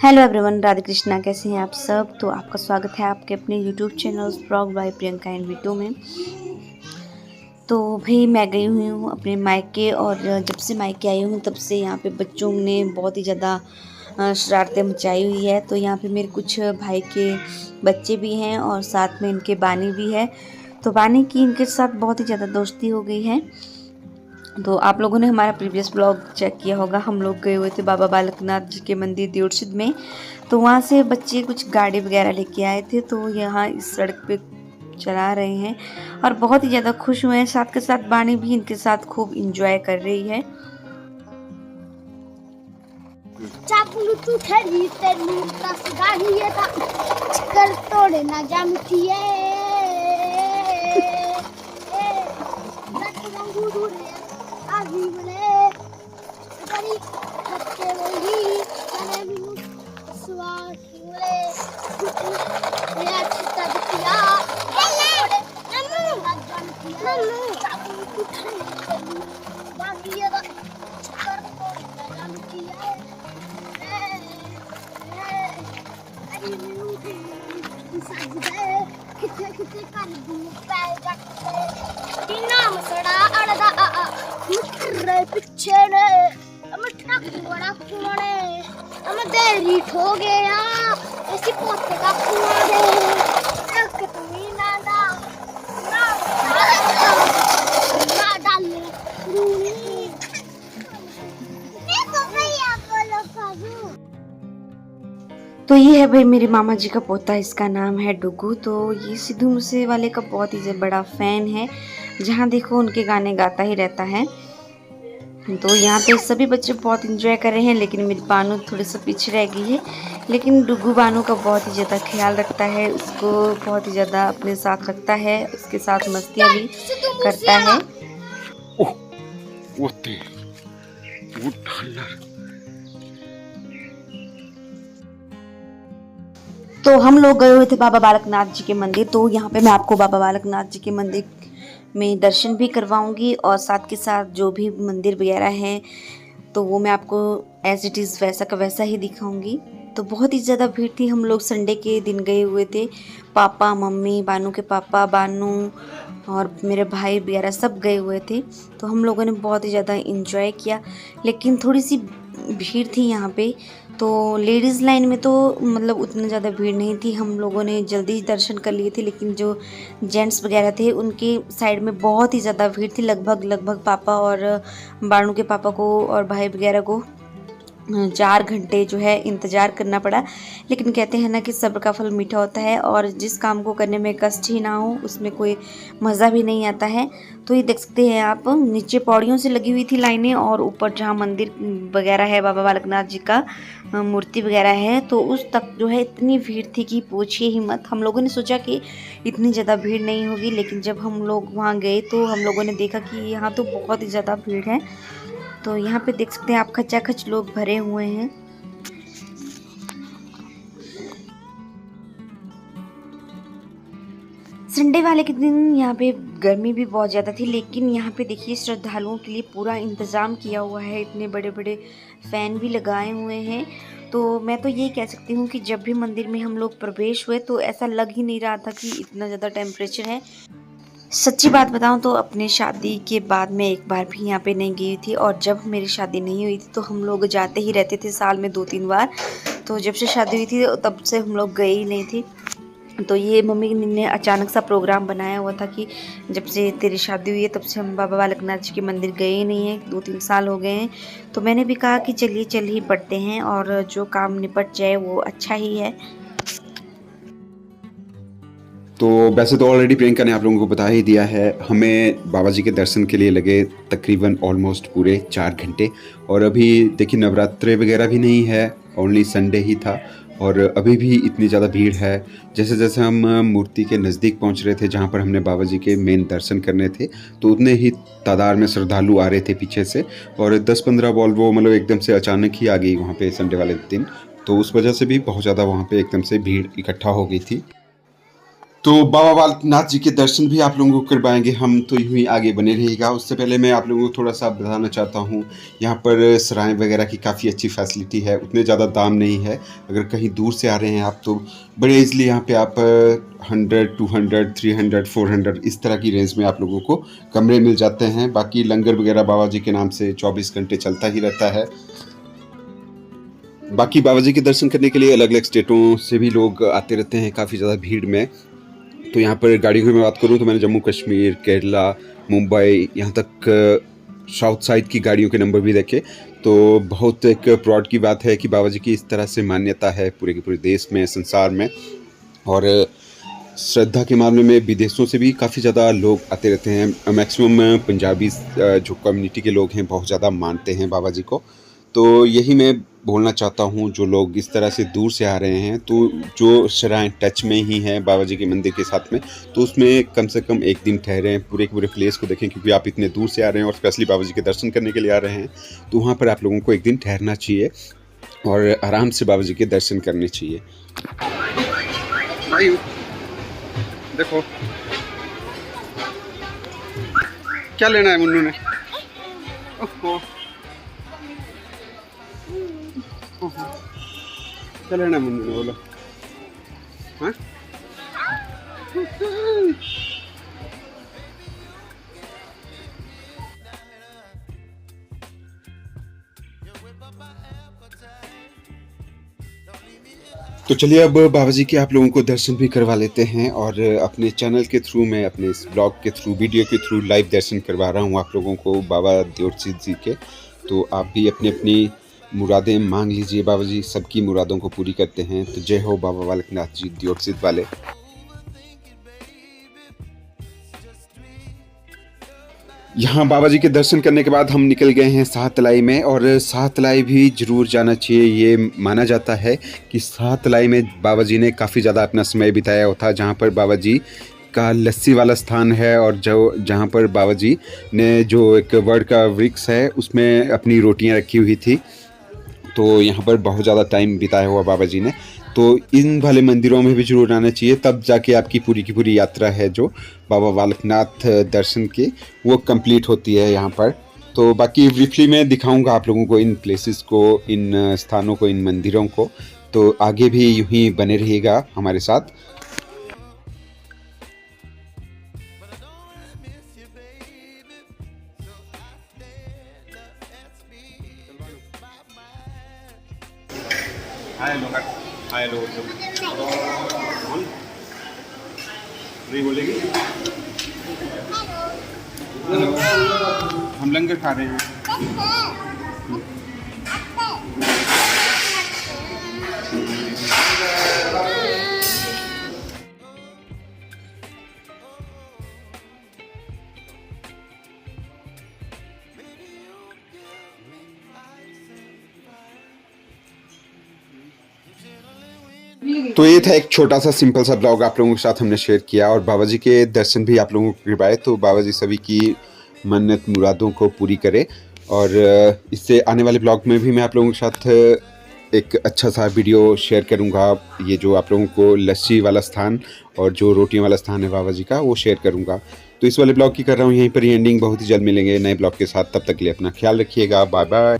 Hello everyone, Radhe Krishna. कैसे हैं आप सब? तो आपका स्वागत है आपके अपने YouTube channel blog by Priyanka and वीटू में। तो भाई मैं गई हुई हूँ अपने मायके, और जब से मायके आई हूँ तब से यहाँ पे बच्चों ने बहुत ही ज़्यादा शरारतें मचाई हुई है। तो यहाँ पे मेरे कुछ भाई के बच्चे भी हैं और साथ में इनके बानी भी है। तो बानी की इनके साथ बहुत ही ज़्यादा दोस्ती हो गई है। तो आप लोगों ने हमारा प्रीवियस ब्लॉग चेक किया होगा, हम लोग गए हुए थे बाबा बालकनाथ जी के मंदिर देवरसिद्ध में। तो वहाँ से बच्चे कुछ गाड़ी वगैरह लेके आए थे, तो यहाँ इस सड़क पे चला रहे हैं और बहुत ही ज़्यादा खुश हुए हैं। साथ के साथ बानी भी इनके साथ खूब इंजॉय कर रही है। तोड़े ना पिछे ने बड़ा कुआने देरी हो गया ऐसी पोते का कुआने तो ये है भाई मेरे मामा जी का पोता, इसका नाम है डुगू। तो ये सिद्धू मूसेवाले का बहुत ही बड़ा फैन है, जहाँ देखो उनके गाने गाता ही रहता है। तो यहाँ पे सभी बच्चे बहुत इंजॉय कर रहे हैं, लेकिन मेरी बानू थोड़ी सा पीछे रह गई है। लेकिन डुगू बानू का बहुत ही ज़्यादा ख्याल रखता है, उसको बहुत ही ज़्यादा अपने साथ रखता है, उसके साथ मस्तियाँ भी करता है। तो हम लोग गए हुए थे बाबा बालकनाथ जी के मंदिर। तो यहाँ पे मैं आपको बाबा बालकनाथ जी के मंदिर में दर्शन भी करवाऊंगी, और साथ के साथ जो भी मंदिर वगैरह हैं तो वो मैं आपको एज इट इज़ वैसा का वैसा ही दिखाऊंगी। तो बहुत ही ज़्यादा भीड़ थी। हम लोग संडे के दिन गए हुए थे, पापा मम्मी, बानू के पापा, बानू और मेरे भाई वगैरह सब गए हुए थे। तो हम लोगों ने बहुत ही ज़्यादा इंजॉय किया, लेकिन थोड़ी सी भीड़ थी यहाँ पे। तो लेडीज़ लाइन में तो मतलब उतना ज़्यादा भीड़ नहीं थी, हम लोगों ने जल्दी दर्शन कर लिए थे। लेकिन जो जेंट्स वगैरह थे उनके साइड में बहुत ही ज़्यादा भीड़ थी। लगभग पापा और बानू के पापा को और भाई वगैरह को 4 घंटे जो है इंतज़ार करना पड़ा। लेकिन कहते हैं ना कि सब्र का फल मीठा होता है, और जिस काम को करने में कष्ट ही ना हो उसमें कोई मज़ा भी नहीं आता है। तो ये देख सकते हैं आप, नीचे पौड़ियों से लगी हुई थी लाइनें, और ऊपर जहाँ मंदिर वगैरह है बाबा बालकनाथ जी का मूर्ति वगैरह है, तो उस तक जो है इतनी भीड़ थी कि पूछिए ही मत। हम लोगों ने सोचा कि इतनी ज़्यादा भीड़ नहीं होगी, लेकिन जब हम लोग वहाँ गए तो हम लोगों ने देखा कि यहाँ तो बहुत ही ज़्यादा भीड़ है। तो यहाँ पे देख सकते हैं आप, खचाखच लोग भरे हुए हैं। संडे वाले के दिन यहाँ पे गर्मी भी बहुत ज़्यादा थी, लेकिन यहाँ पे देखिए श्रद्धालुओं के लिए पूरा इंतज़ाम किया हुआ है। इतने बड़े बड़े फ़ैन भी लगाए हुए हैं। तो मैं तो ये कह सकती हूँ कि जब भी मंदिर में हम लोग प्रवेश हुए तो ऐसा लग ही नहीं रहा था कि इतना ज़्यादा टेम्परेचर है। सच्ची बात बताऊं तो अपनी शादी के बाद मैं एक बार भी यहाँ पे नहीं गई थी, और जब मेरी शादी नहीं हुई थी तो हम लोग जाते ही रहते थे साल में 2-3 बार। तो जब से शादी हुई थी तब से हम लोग गए ही नहीं थे। तो ये मम्मी ने अचानक सा प्रोग्राम बनाया हुआ था कि जब से तेरी शादी हुई है तब से हम बाबा बालकनाथ जी के मंदिर गए ही नहीं हैं, 2-3 साल हो गए हैं। तो मैंने भी कहा कि चलिए चल ही पड़ते हैं, और जो काम निपट जाए वो अच्छा ही है। तो वैसे तो ऑलरेडी प्रियंका ने आप लोगों को बता ही दिया है। हमें बाबा जी के दर्शन के लिए लगे तकरीबन ऑलमोस्ट पूरे 4 घंटे। और अभी देखिए नवरात्रे वगैरह भी नहीं है, ओनली संडे ही था, और अभी भी इतनी ज़्यादा भीड़ है। जैसे जैसे हम मूर्ति के नज़दीक पहुंच रहे थे जहां पर हमने बाबा जी के मेन दर्शन करने थे, तो उतने ही तादाद में श्रद्धालु आ रहे थे पीछे से, और 10-15 वॉल्वो मतलब एकदम से अचानक ही आ गई वहाँ पे संडे वाले दिन। तो उस वजह से भी बहुत ज़्यादा वहाँ पे एकदम से भीड़ इकट्ठा हो गई थी। तो बाबा बालकनाथ जी के दर्शन भी आप लोगों को करवाएंगे हम, तो यूं ही आगे बने रहिएगा। उससे पहले मैं आप लोगों को थोड़ा सा बताना चाहता हूँ, यहाँ पर सराय वगैरह की काफ़ी अच्छी फैसिलिटी है, उतने ज़्यादा दाम नहीं है। अगर कहीं दूर से आ रहे हैं आप तो बड़े ईज़िली यहाँ पे आप 100, 200, 300, 400 इस तरह की रेंज में आप लोगों को कमरे मिल जाते हैं। बाकी लंगर वगैरह बाबा जी के नाम से 24 घंटे चलता ही रहता है। बाकी बाबा जी के दर्शन करने के लिए अलग अलग स्टेटों से भी लोग आते रहते हैं काफ़ी ज़्यादा भीड़ में। तो यहाँ पर गाड़ियों की मैं बात करूँ तो मैंने जम्मू कश्मीर, केरला, मुंबई, यहाँ तक साउथ साइड की गाड़ियों के नंबर भी देखे। तो बहुत एक प्राउड की बात है कि बाबा जी की इस तरह से मान्यता है पूरे के पूरे देश में, संसार में। और श्रद्धा के मामले में विदेशों से भी काफ़ी ज़्यादा लोग आते रहते हैं। मैक्सिमम पंजाबी जो कम्युनिटी के लोग हैं बहुत ज़्यादा मानते हैं बाबा जी को। तो यही मैं बोलना चाहता हूँ, जो लोग इस तरह से दूर से आ रहे हैं तो जो श्राइन टच में ही है बाबा जी के मंदिर के साथ में, तो उसमें कम से कम एक दिन ठहरें, पूरे के पूरे प्लेस को देखें, क्योंकि आप इतने दूर से आ रहे हैं और स्पेशली बाबा जी के दर्शन करने के लिए आ रहे हैं। तो वहाँ पर आप लोगों को एक दिन ठहरना चाहिए और आराम से बाबा जी के दर्शन करने चाहिए। भाई देखो क्या लेना है मुन्नू ने। ओहो क्या लेना है मुन्नू ने, बोलो। हाँ तो चलिए अब बाबा जी के आप लोगों को दर्शन भी करवा लेते हैं और अपने चैनल के थ्रू मैं अपने इस ब्लॉग के थ्रू, वीडियो के थ्रू लाइव दर्शन करवा रहा हूँ आप लोगों को बाबा दियोटसिद्ध जी के। तो आप भी अपनी अपनी मुरादें मांग लीजिए, बाबा जी सबकी मुरादों को पूरी करते हैं। तो जय हो बाबा बालकनाथ जी दियोटसिद्ध वाले। यहाँ बाबा जी के दर्शन करने के बाद हम निकल गए हैं सातलाई में, और सातलाई भी ज़रूर जाना चाहिए। ये माना जाता है कि सातलाई में बाबा जी ने काफ़ी ज़्यादा अपना समय बिताया हुआ था, जहाँ पर बाबा जी का लस्सी वाला स्थान है और जो जहाँ पर बाबा जी ने जो एक वड का वृक्ष है उसमें अपनी रोटियाँ रखी हुई थी। तो यहाँ पर बहुत ज़्यादा टाइम बिताया हुआ बाबा जी ने। तो इन वाले मंदिरों में भी जरूर आना चाहिए, तब जाके आपकी पूरी की पूरी यात्रा है जो बाबा बालकनाथ दर्शन की वो कंप्लीट होती है यहाँ पर। तो बाकी ब्रीफली मैं दिखाऊंगा आप लोगों को इन प्लेसेस को, इन स्थानों को, इन मंदिरों को। तो आगे भी यूं ही बने रहिएगा हमारे साथ। हाय लो नहीं बोलेगी। हम लंगर खा रहे हैं। तो ये था एक छोटा सा सिंपल सा ब्लॉग आप लोगों के साथ हमने शेयर किया, और बाबा जी के दर्शन भी आप लोगों को करवाए। तो बाबा जी सभी की मन्नत मुरादों को पूरी करे। और इससे आने वाले ब्लॉग में भी मैं आप लोगों के साथ एक अच्छा सा वीडियो शेयर करूंगा। ये जो आप लोगों को लस्सी वाला स्थान और जो रोटियों वाला स्थान है बाबा जी का, वो शेयर करूंगा। तो इस वाले ब्लॉग की कर रहा हूँ यहीं पर ही एंडिंग। बहुत ही जल्द मिलेंगे नए ब्लॉग के साथ, तब तक के लिए अपना ख्याल रखिएगा। Bye bye.